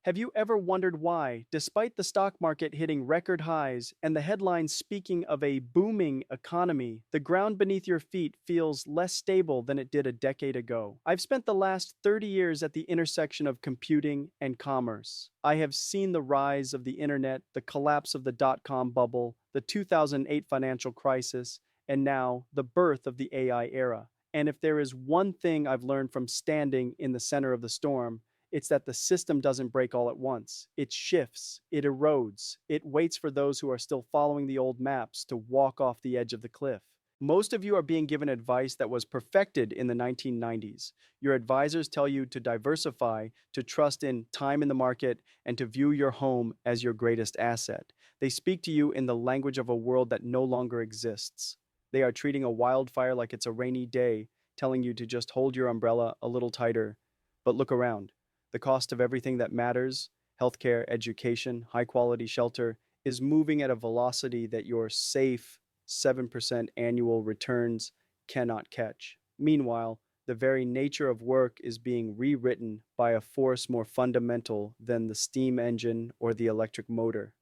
Have you ever wondered why, despite the stock market hitting record highs and the headlines speaking of a booming economy, the ground beneath your feet feels less stable than it did a decade ago? I've spent the last 30 years at the intersection of computing and commerce. I have seen the rise of the internet, the collapse of the dot-com bubble, the 2008 financial crisis, and now the birth of the AI era. And if there is one thing I've learned from standing in the center of the storm, it's that the system doesn't break all at once. It shifts, it erodes, it waits for those who are still following the old maps to walk off the edge of the cliff. Most of you are being given advice that was perfected in the 1990s. Your advisors tell you to diversify, to trust in time in the market, and to view your home as your greatest asset. They speak to you in the language of a world that no longer exists. They are treating a wildfire like it's a rainy day, telling you to just hold your umbrella a little tighter. But look around. The cost of everything that matters, healthcare, education, high quality shelter, is moving at a velocity that your safe 7% annual returns cannot catch. Meanwhile, the very nature of work is being rewritten by a force more fundamental than the steam engine or the electric motor.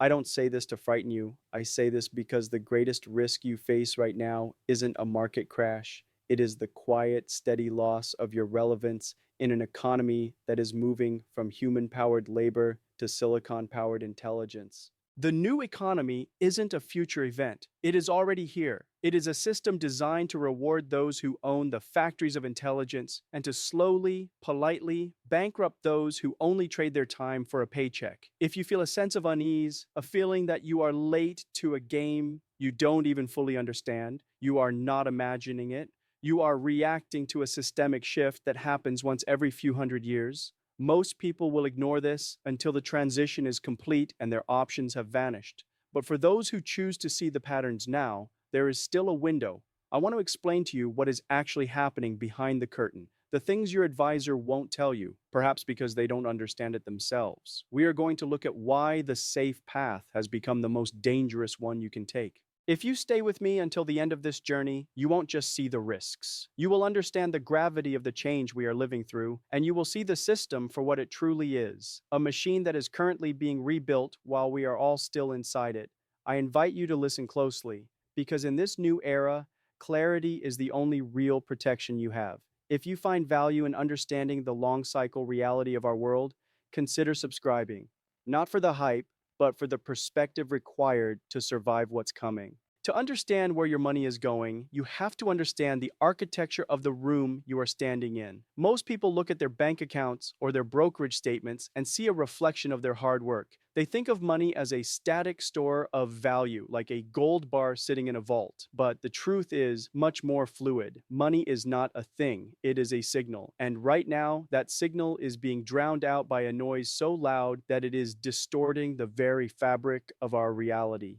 I don't say this to frighten you. I say this because the greatest risk you face right now isn't a market crash. It is the quiet, steady loss of your relevance in an economy that is moving from human powered labor to silicon powered intelligence. The new economy isn't a future event. It is already here. It is a system designed to reward those who own the factories of intelligence and to slowly, politely bankrupt those who only trade their time for a paycheck. If you feel a sense of unease, a feeling that you are late to a game you don't even fully understand, you are not imagining it, you are reacting to a systemic shift that happens once every few hundred years. Most people will ignore this until the transition is complete and their options have vanished. But for those who choose to see the patterns now, there is still a window. I want to explain to you what is actually happening behind the curtain, the things your advisor won't tell you, perhaps because they don't understand it themselves. We are going to look at why the safe path has become the most dangerous one you can take. If you stay with me until the end of this journey, you won't just see the risks. You will understand the gravity of the change we are living through, and you will see the system for what it truly is, a machine that is currently being rebuilt while we are all still inside it. I invite you to listen closely, because in this new era, clarity is the only real protection you have. If you find value in understanding the long cycle reality of our world, consider subscribing. Not for the hype, but for the perspective required to survive what's coming. To understand where your money is going, you have to understand the architecture of the room you are standing in. Most people look at their bank accounts or their brokerage statements and see a reflection of their hard work. They think of money as a static store of value, like a gold bar sitting in a vault. But the truth is much more fluid. Money is not a thing, it is a signal. And right now, that signal is being drowned out by a noise so loud that it is distorting the very fabric of our reality.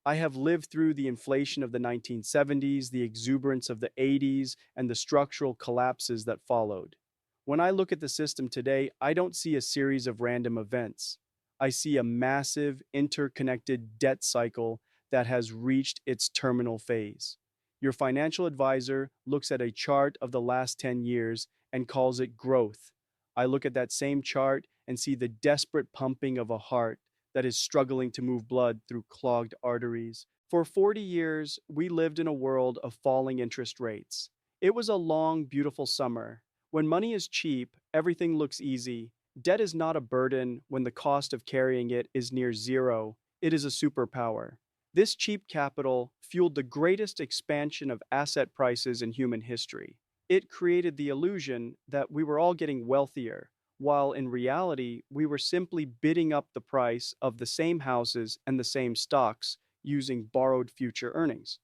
I have lived through the inflation of the 1970s, the exuberance of the 80s, and the structural collapses that followed. When I look at the system today, I don't see a series of random events. I see a massive, interconnected debt cycle that has reached its terminal phase. Your financial advisor looks at a chart of the last 10 years and calls it growth. I look at that same chart and see the desperate pumping of a heart that is struggling to move blood through clogged arteries. For 40 years, we lived in a world of falling interest rates. It was a long, beautiful summer. When money is cheap, everything looks easy. Debt is not a burden when the cost of carrying it is near zero. It is a superpower. This cheap capital fueled the greatest expansion of asset prices in human history. It created the illusion that we were all getting wealthier, while in reality, we were simply bidding up the price of the same houses and the same stocks using borrowed future earnings.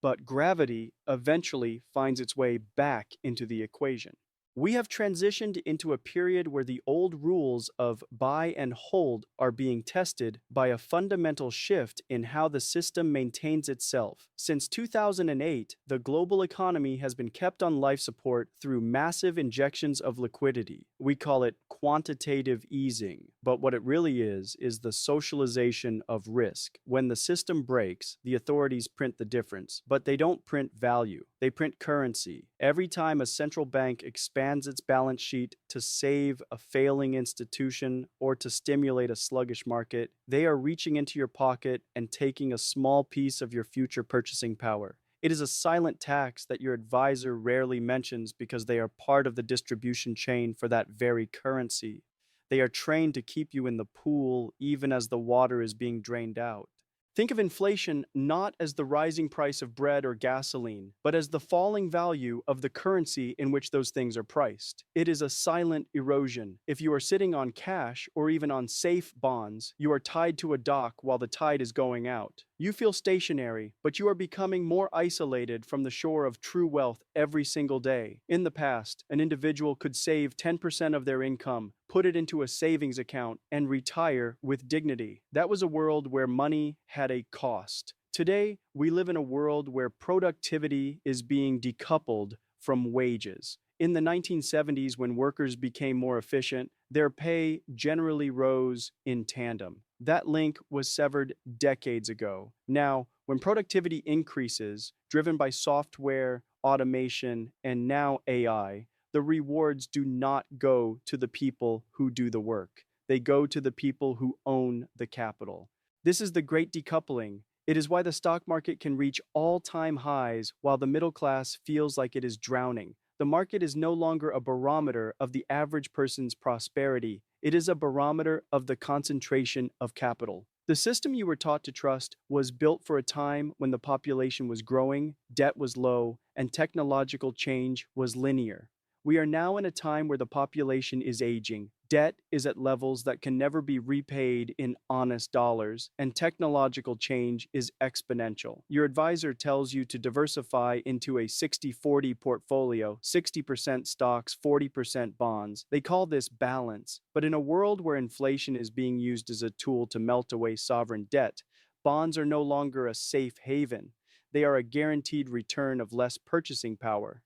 But gravity eventually finds its way back into the equation. We have transitioned into a period where the old rules of buy and hold are being tested by a fundamental shift in how the system maintains itself. Since 2008, the global economy has been kept on life support through massive injections of liquidity. We call it quantitative easing. But what it really is the socialization of risk. When the system breaks, the authorities print the difference, but they don't print value. They print currency. Every time a central bank expands its balance sheet to save a failing institution or to stimulate a sluggish market, they are reaching into your pocket and taking a small piece of your future purchasing power. It is a silent tax that your advisor rarely mentions because they are part of the distribution chain for that very currency. They are trained to keep you in the pool even as the water is being drained out. Think of inflation not as the rising price of bread or gasoline, but as the falling value of the currency in which those things are priced. It is a silent erosion. If you are sitting on cash or even on safe bonds, you are tied to a dock while the tide is going out. You feel stationary, but you are becoming more isolated from the shore of true wealth every single day. In the past, an individual could save 10% of their income, put it into a savings account, and retire with dignity. That was a world where money had a cost. Today, we live in a world where productivity is being decoupled from wages. In the 1970s, when workers became more efficient, their pay generally rose in tandem. That link was severed decades ago. Now, when productivity increases, driven by software, automation, and now AI, the rewards do not go to the people who do the work. They go to the people who own the capital. This is the great decoupling. It is why the stock market can reach all-time highs while the middle class feels like it is drowning. The market is no longer a barometer of the average person's prosperity. It is a barometer of the concentration of capital. The system you were taught to trust was built for a time when the population was growing, debt was low, and technological change was linear. We are now in a time where the population is aging, debt is at levels that can never be repaid in honest dollars, and technological change is exponential. Your advisor tells you to diversify into a 60-40 portfolio, 60% stocks, 40% bonds. They call this balance. But in a world where inflation is being used as a tool to melt away sovereign debt, bonds are no longer a safe haven. They are a guaranteed return of less purchasing power.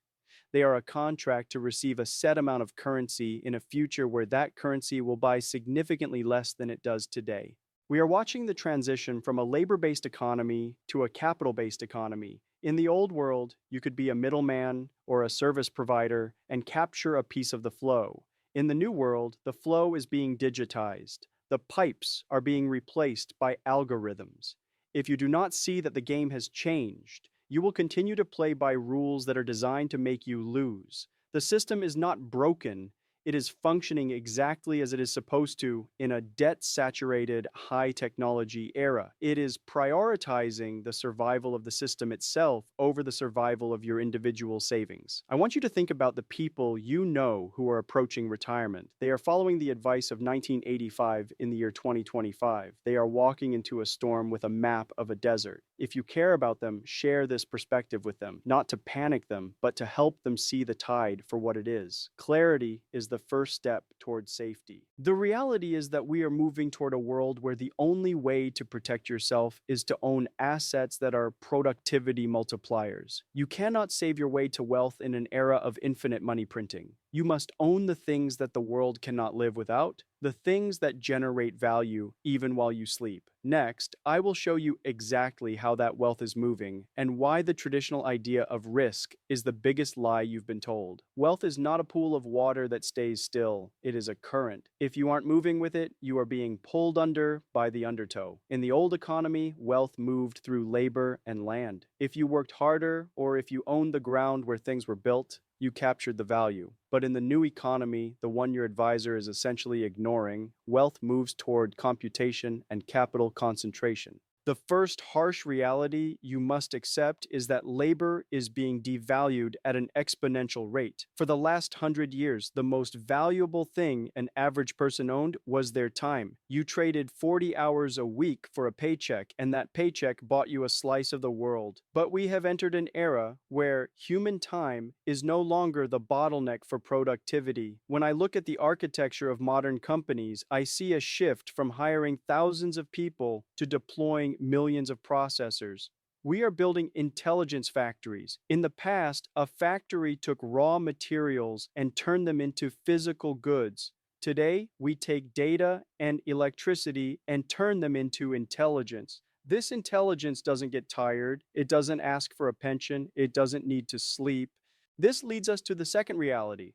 They are a contract to receive a set amount of currency in a future where that currency will buy significantly less than it does today. We are watching the transition from a labor-based economy to a capital-based economy. In the old world, you could be a middleman or a service provider and capture a piece of the flow. In the new world, the flow is being digitized. The pipes are being replaced by algorithms. If you do not see that the game has changed, you will continue to play by rules that are designed to make you lose. The system is not broken, it is functioning exactly as it is supposed to in a debt-saturated, high-technology era. It is prioritizing the survival of the system itself over the survival of your individual savings. I want you to think about the people you know who are approaching retirement. They are following the advice of 1985 in the year 2025. They are walking into a storm with a map of a desert. If you care about them, share this perspective with them, not to panic them, but to help them see the tide for what it is. Clarity is the first step towards safety. The reality is that we are moving toward a world where the only way to protect yourself is to own assets that are productivity multipliers. You cannot save your way to wealth in an era of infinite money printing. You must own the things that the world cannot live without, the things that generate value even while you sleep. Next, I will show you exactly how that wealth is moving and why the traditional idea of risk is the biggest lie you've been told. Wealth is not a pool of water that stays still. It is a current. If you aren't moving with it, you are being pulled under by the undertow. In the old economy, wealth moved through labor and land. If you worked harder or if you owned the ground where things were built, you captured the value. But in the new economy, the one your advisor is essentially ignoring, wealth moves toward computation and capital concentration. The first harsh reality you must accept is that labor is being devalued at an exponential rate. For the last 100 years, the most valuable thing an average person owned was their time. You traded 40 hours a week for a paycheck, and that paycheck bought you a slice of the world. But we have entered an era where human time is no longer the bottleneck for productivity. When I look at the architecture of modern companies, I see a shift from hiring thousands of people to deploying millions of processors. We are building intelligence factories. In the past, a factory took raw materials and turned them into physical goods. Today, we take data and electricity and turn them into intelligence. This intelligence doesn't get tired, it doesn't ask for a pension, it doesn't need to sleep. This leads us to the second reality.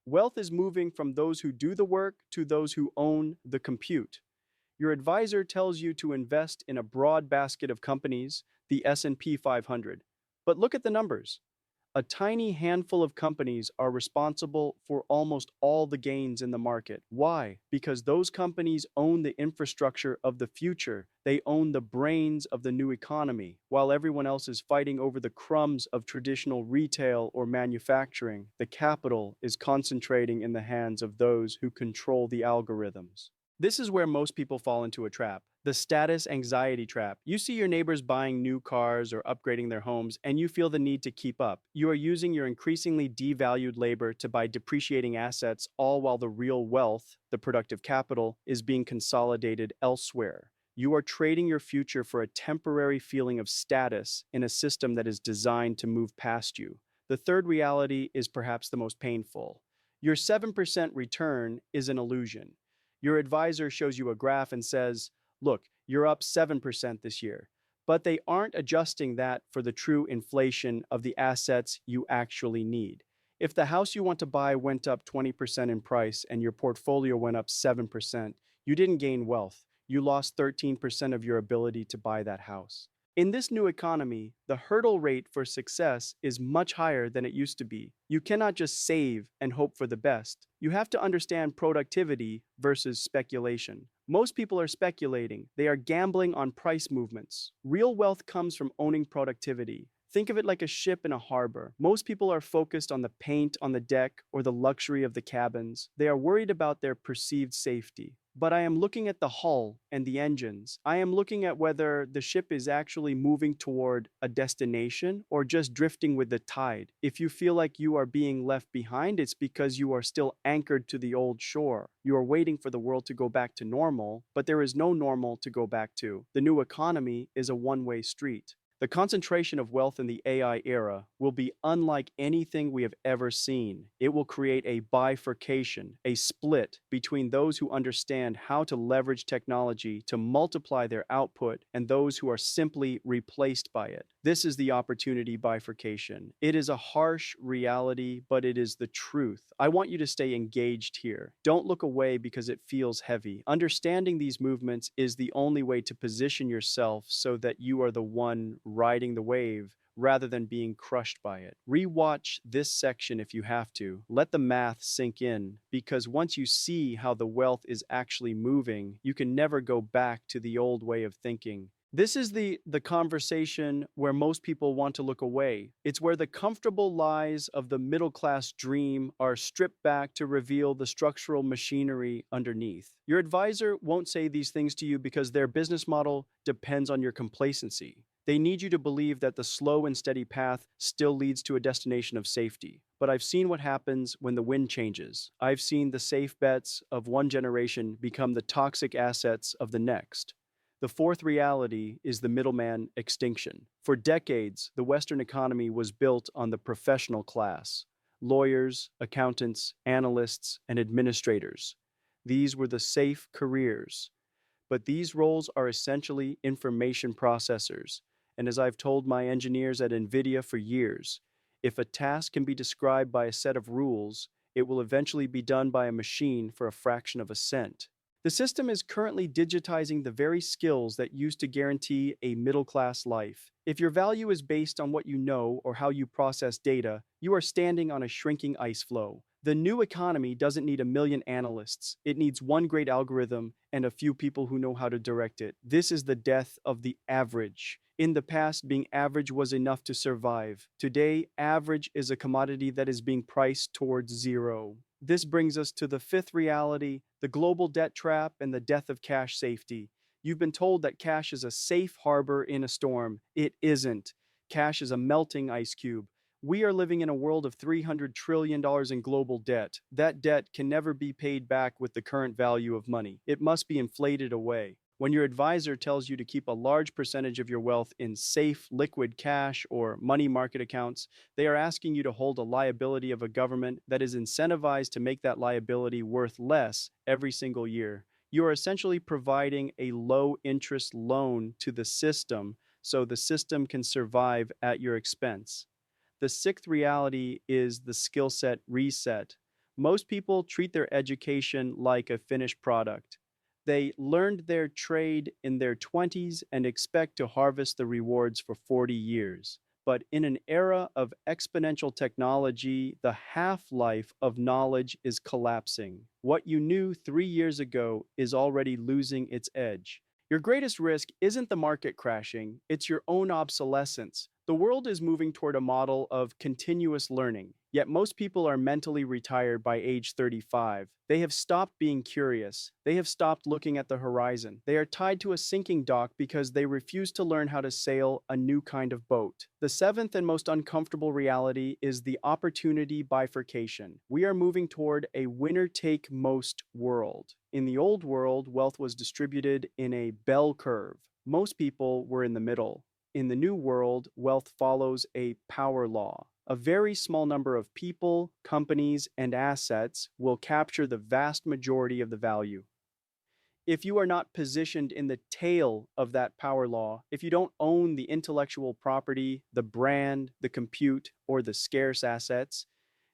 Wealth is moving from those who do the work to those who own the compute. Your advisor tells you to invest in a broad basket of companies, the S&P 500. But look at the numbers. A tiny handful of companies are responsible for almost all the gains in the market. Why? Because those companies own the infrastructure of the future. They own the brains of the new economy. While everyone else is fighting over the crumbs of traditional retail or manufacturing, the capital is concentrating in the hands of those who control the algorithms. This is where most people fall into a trap. The status anxiety trap. You see your neighbors buying new cars or upgrading their homes, and you feel the need to keep up. You are using your increasingly devalued labor to buy depreciating assets, all while the real wealth, the productive capital, is being consolidated elsewhere. You are trading your future for a temporary feeling of status in a system that is designed to move past you. The third reality is perhaps the most painful. Your 7% return is an illusion. Your advisor shows you a graph and says, look, you're up 7% this year. But they aren't adjusting that for the true inflation of the assets you actually need. If the house you want to buy went up 20% in price and your portfolio went up 7%, you didn't gain wealth. You lost 13% of your ability to buy that house. In this new economy, the hurdle rate for success is much higher than it used to be. You cannot just save and hope for the best. You have to understand productivity versus speculation. Most people are speculating. They are gambling on price movements. Real wealth comes from owning productivity. Think of it like a ship in a harbor. Most people are focused on the paint on the deck or the luxury of the cabins. They are worried about their perceived safety. But I am looking at the hull and the engines. I am looking at whether the ship is actually moving toward a destination or just drifting with the tide. If you feel like you are being left behind, it's because you are still anchored to the old shore. You are waiting for the world to go back to normal, but there is no normal to go back to. The new economy is a one-way street. The concentration of wealth in the AI era will be unlike anything we have ever seen. It will create a bifurcation, a split between those who understand how to leverage technology to multiply their output and those who are simply replaced by it. This is the opportunity bifurcation. It is a harsh reality, but it is the truth. I want you to stay engaged here. Don't look away because it feels heavy. Understanding these movements is the only way to position yourself so that you are the one riding the wave rather than being crushed by it. Rewatch this section if you have to. Let the math sink in, because once you see how the wealth is actually moving, you can never go back to the old way of thinking. This is the conversation where most people want to look away. It's where the comfortable lies of the middle class dream are stripped back to reveal the structural machinery underneath. Your advisor won't say these things to you because their business model depends on your complacency. They need you to believe that the slow and steady path still leads to a destination of safety. But I've seen what happens when the wind changes. I've seen the safe bets of one generation become the toxic assets of the next. The fourth reality is the middleman extinction. For decades, the Western economy was built on the professional class: lawyers, accountants, analysts, and administrators. These were the safe careers. But these roles are essentially information processors. And as I've told my engineers at NVIDIA for years, if a task can be described by a set of rules, it will eventually be done by a machine for a fraction of a cent. The system is currently digitizing the very skills that used to guarantee a middle-class life. If your value is based on what you know or how you process data, you are standing on a shrinking ice floe. The new economy doesn't need a million analysts. It needs one great algorithm and a few people who know how to direct it. This is the death of the average. In the past, being average was enough to survive. Today, average is a commodity that is being priced towards zero. This brings us to the fifth reality, the global debt trap and the death of cash safety. You've been told that cash is a safe harbor in a storm. It isn't. Cash is a melting ice cube. We are living in a world of $300 trillion in global debt. That debt can never be paid back with the current value of money. It must be inflated away. When your advisor tells you to keep a large percentage of your wealth in safe, liquid cash or money market accounts, they are asking you to hold a liability of a government that is incentivized to make that liability worth less every single year. You are essentially providing a low interest loan to the system so the system can survive at your expense. The sixth reality is the skill set reset. Most people treat their education like a finished product. They learned their trade in their 20s and expect to harvest the rewards for 40 years. But in an era of exponential technology, the half life of knowledge is collapsing. What you knew 3 years ago is already losing its edge. Your greatest risk isn't the market crashing, it's your own obsolescence. The world is moving toward a model of continuous learning, yet most people are mentally retired by age 35. They have stopped being curious. They have stopped looking at the horizon. They are tied to a sinking dock because they refuse to learn how to sail a new kind of boat. The seventh and most uncomfortable reality is the opportunity bifurcation. We are moving toward a winner-take-most world. In the old world, wealth was distributed in a bell curve. Most people were in the middle. In the new world, wealth follows a power law. A very small number of people, companies, and assets will capture the vast majority of the value. If you are not positioned in the tail of that power law, if you don't own the intellectual property, the brand, the compute, or the scarce assets,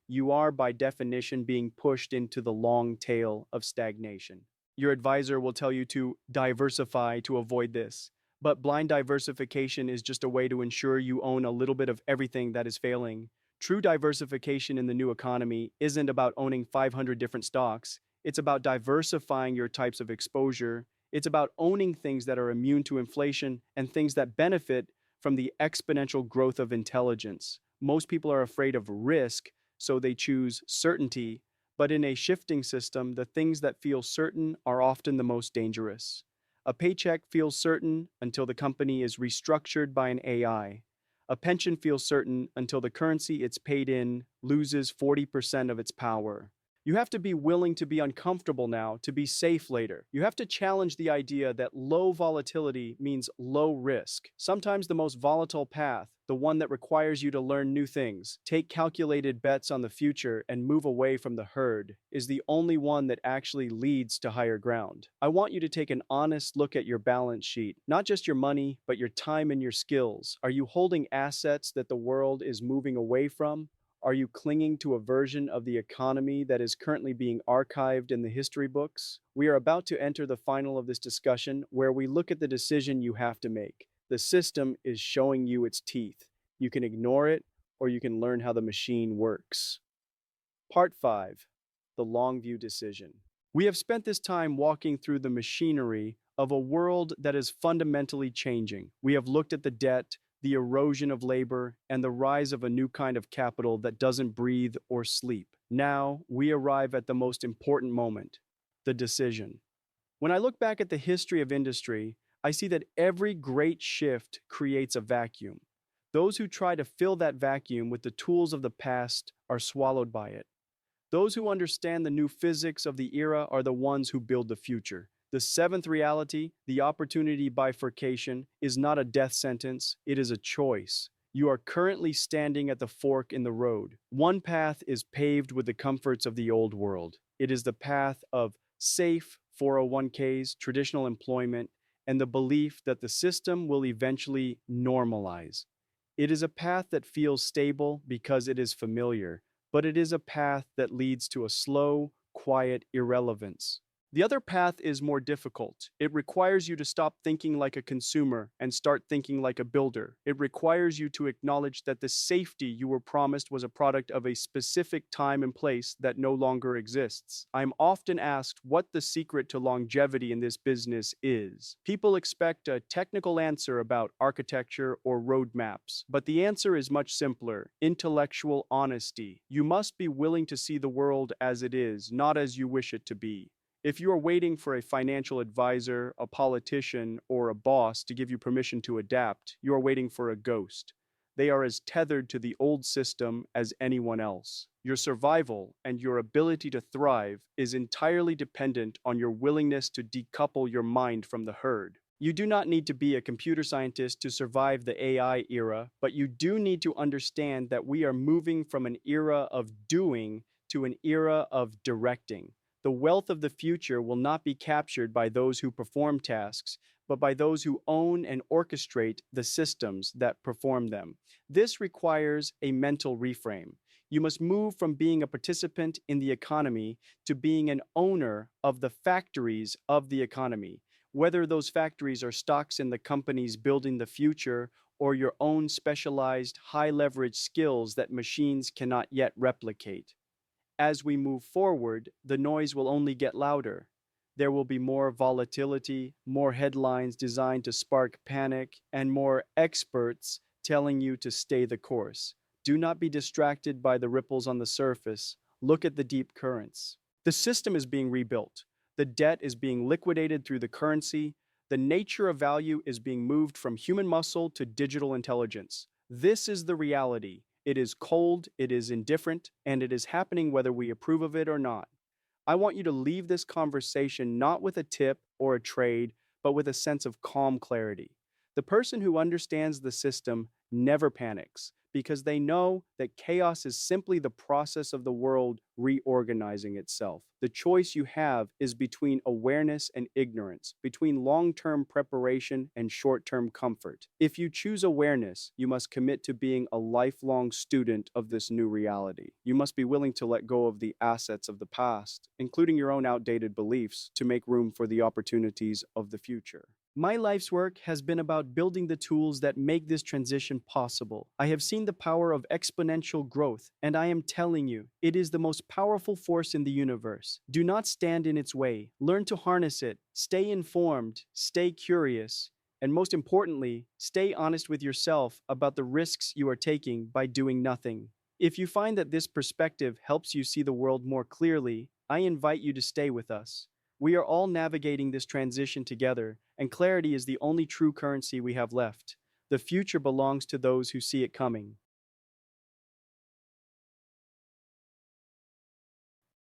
you are by definition being pushed into the long tail of stagnation. Your advisor will tell you to diversify to avoid this. But blind diversification is just a way to ensure you own a little bit of everything that is failing. True diversification in the new economy isn't about owning 500 different stocks. It's about diversifying your types of exposure. It's about owning things that are immune to inflation and things that benefit from the exponential growth of intelligence. Most people are afraid of risk, so they choose certainty. But in a shifting system, the things that feel certain are often the most dangerous. A paycheck feels certain until the company is restructured by an AI. A pension feels certain until the currency it's paid in loses 40% of its power. You have to be willing to be uncomfortable now to be safe later. You have to challenge the idea that low volatility means low risk. Sometimes the most volatile path, the one that requires you to learn new things, take calculated bets on the future, and move away from the herd, is the only one that actually leads to higher ground. I want you to take an honest look at your balance sheet, not just your money, but your time and your skills. Are you holding assets that the world is moving away from? Are you clinging to a version of the economy that is currently being archived in the history books? We are about to enter the final of this discussion where we look at the decision you have to make. The system is showing you its teeth. You can ignore it, or you can learn how the machine works. Part 5. The long view decision. We have spent this time walking through the machinery of a world that is fundamentally changing. We have looked at the debt, the erosion of labor, and the rise of a new kind of capital that doesn't breathe or sleep. Now, we arrive at the most important moment, the decision. When I look back at the history of industry, I see that every great shift creates a vacuum. Those who try to fill that vacuum with the tools of the past are swallowed by it. Those who understand the new physics of the era are the ones who build the future. The seventh reality, the opportunity bifurcation, is not a death sentence, it is a choice. You are currently standing at the fork in the road. One path is paved with the comforts of the old world. It is the path of safe 401ks, traditional employment, and the belief that the system will eventually normalize. It is a path that feels stable because it is familiar, but it is a path that leads to a slow, quiet irrelevance. The other path is more difficult. It requires you to stop thinking like a consumer and start thinking like a builder. It requires you to acknowledge that the safety you were promised was a product of a specific time and place that no longer exists. I'm often asked what the secret to longevity in this business is. People expect a technical answer about architecture or roadmaps, but the answer is much simpler: intellectual honesty. You must be willing to see the world as it is, not as you wish it to be. If you are waiting for a financial advisor, a politician, or a boss to give you permission to adapt, you are waiting for a ghost. They are as tethered to the old system as anyone else. Your survival and your ability to thrive is entirely dependent on your willingness to decouple your mind from the herd. You do not need to be a computer scientist to survive the AI era, but you do need to understand that we are moving from an era of doing to an era of directing. The wealth of the future will not be captured by those who perform tasks, but by those who own and orchestrate the systems that perform them. This requires a mental reframe. You must move from being a participant in the economy to being an owner of the factories of the economy, whether those factories are stocks in the companies building the future or your own specialized high leverage skills that machines cannot yet replicate. As we move forward, the noise will only get louder. There will be more volatility, more headlines designed to spark panic, and more experts telling you to stay the course. Do not be distracted by the ripples on the surface. Look at the deep currents. The system is being rebuilt. The debt is being liquidated through the currency. The nature of value is being moved from human muscle to digital intelligence. This is the reality. It is cold, it is indifferent, and it is happening whether we approve of it or not. I want you to leave this conversation not with a tip or a trade, but with a sense of calm clarity. The person who understands the system never panics because they know that chaos is simply the process of the world reorganizing itself. The choice you have is between awareness and ignorance, between long-term preparation and short-term comfort. If you choose awareness, you must commit to being a lifelong student of this new reality. You must be willing to let go of the assets of the past, including your own outdated beliefs, to make room for the opportunities of the future. My life's work has been about building the tools that make this transition possible. I have seen the power of exponential growth, and I am telling you, it is the most powerful force in the universe. Do not stand in its way. Learn to harness it. Stay informed, stay curious, and most importantly, stay honest with yourself about the risks you are taking by doing nothing. If you find that this perspective helps you see the world more clearly, I invite you to stay with us. We are all navigating this transition together, and clarity is the only true currency we have left. The future belongs to those who see it coming.